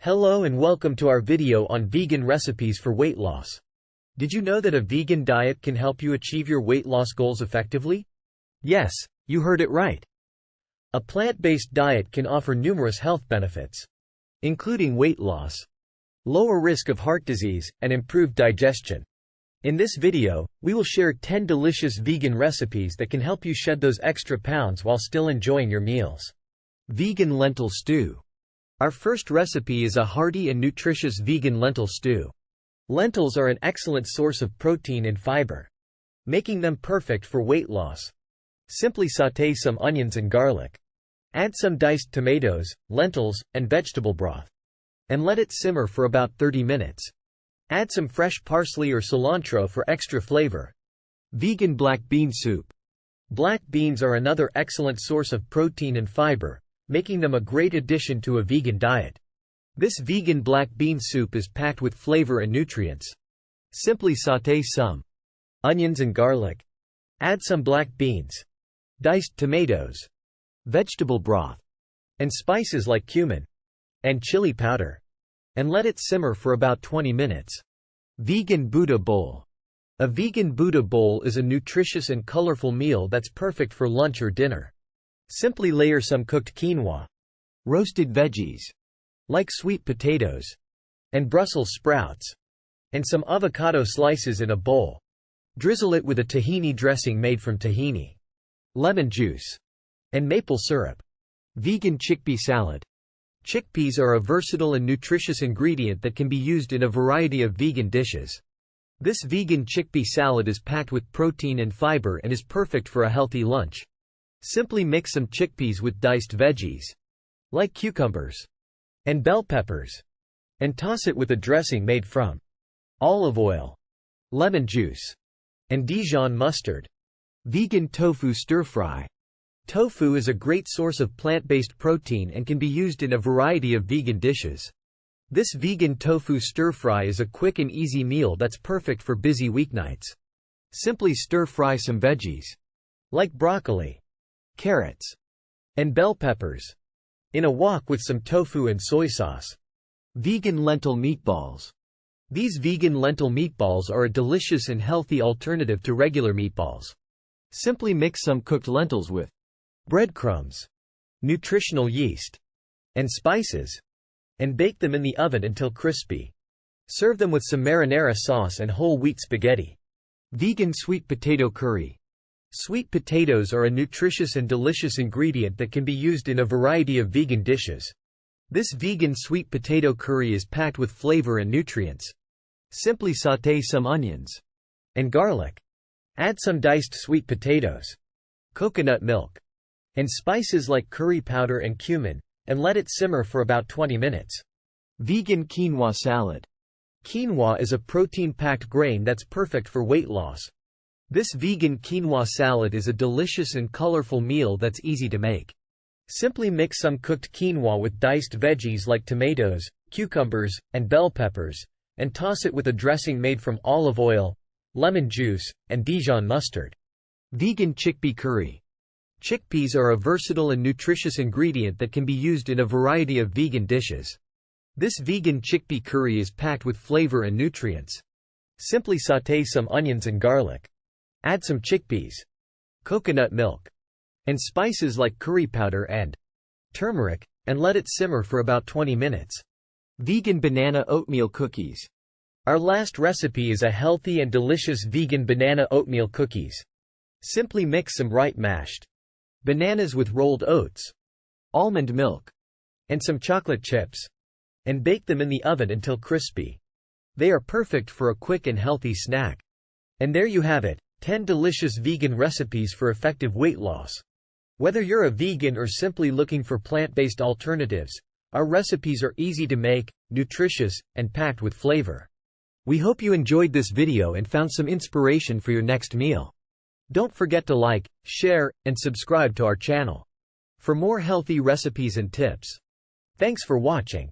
Hello and welcome to our video on vegan recipes for weight loss. Did you know that a vegan diet can help you achieve your weight loss goals effectively? Yes, you heard it right. A plant-based diet can offer numerous health benefits, including weight loss, lower risk of heart disease, and improved digestion. In this video, we will share 10 delicious vegan recipes that can help you shed those extra pounds while still enjoying your meals. Vegan lentil stew. Our first recipe is a hearty and nutritious vegan lentil stew. Lentils are an excellent source of protein and fiber, making them perfect for weight loss. Simply sauté some onions and garlic. Add some diced tomatoes, lentils, and vegetable broth, and let it simmer for about 30 minutes. Add some fresh parsley or cilantro for extra flavor. Vegan black bean soup. Black beans are another excellent source of protein and fiber, making them a great addition to a vegan diet. This vegan black bean soup is packed with flavor and nutrients. Simply sauté some onions and garlic. Add some black beans, diced tomatoes, vegetable broth, and spices like cumin and chili powder, and let it simmer for about 20 minutes. Vegan Buddha bowl. A vegan Buddha bowl is a nutritious and colorful meal that's perfect for lunch or dinner. Simply layer some cooked quinoa, roasted veggies, like sweet potatoes, and Brussels sprouts, and some avocado slices in a bowl. Drizzle it with a tahini dressing made from tahini, lemon juice, and maple syrup. Vegan chickpea salad. Chickpeas are a versatile and nutritious ingredient that can be used in a variety of vegan dishes. This vegan chickpea salad is packed with protein and fiber and is perfect for a healthy lunch. Simply mix some chickpeas with diced veggies, like cucumbers and bell peppers, and toss it with a dressing made from olive oil, lemon juice, and Dijon mustard. Vegan tofu stir-fry. Tofu is a great source of plant-based protein and can be used in a variety of vegan dishes. This vegan tofu stir-fry is a quick and easy meal that's perfect for busy weeknights. Simply stir-fry some veggies, like broccoli, carrots, and bell peppers, in a wok with some tofu and soy sauce. Vegan lentil meatballs. These vegan lentil meatballs are a delicious and healthy alternative to regular meatballs. Simply mix some cooked lentils with breadcrumbs, nutritional yeast, and spices, and bake them in the oven until crispy. Serve them with some marinara sauce and whole wheat spaghetti. Vegan sweet potato curry. Sweet potatoes are a nutritious and delicious ingredient that can be used in a variety of vegan dishes. This vegan sweet potato curry is packed with flavor and nutrients. Simply sauté some onions and garlic. Add some diced sweet potatoes, coconut milk, and spices like curry powder and cumin, and let it simmer for about 20 minutes. Vegan quinoa salad. Quinoa is a protein-packed grain that's perfect for weight loss. This vegan quinoa salad is a delicious and colorful meal that's easy to make. Simply mix some cooked quinoa with diced veggies like tomatoes, cucumbers, and bell peppers, and toss it with a dressing made from olive oil, lemon juice, and Dijon mustard. Vegan chickpea curry. Chickpeas are a versatile and nutritious ingredient that can be used in a variety of vegan dishes. This vegan chickpea curry is packed with flavor and nutrients. Simply sauté some onions and garlic. Add some chickpeas, coconut milk, and spices like curry powder and turmeric, and let it simmer for about 20 minutes. Vegan banana oatmeal cookies. Our last recipe is a healthy and delicious vegan banana oatmeal cookies. Simply mix some ripe mashed bananas with rolled oats, almond milk, and some chocolate chips, and bake them in the oven until crispy. They are perfect for a quick and healthy snack. And there you have it, 10 delicious vegan recipes for effective weight loss. Whether you're a vegan or simply looking for plant-based alternatives, our recipes are easy to make, nutritious, and packed with flavor. We hope you enjoyed this video and found some inspiration for your next meal. Don't forget to like, share, and subscribe to our channel for more healthy recipes and tips. Thanks for watching.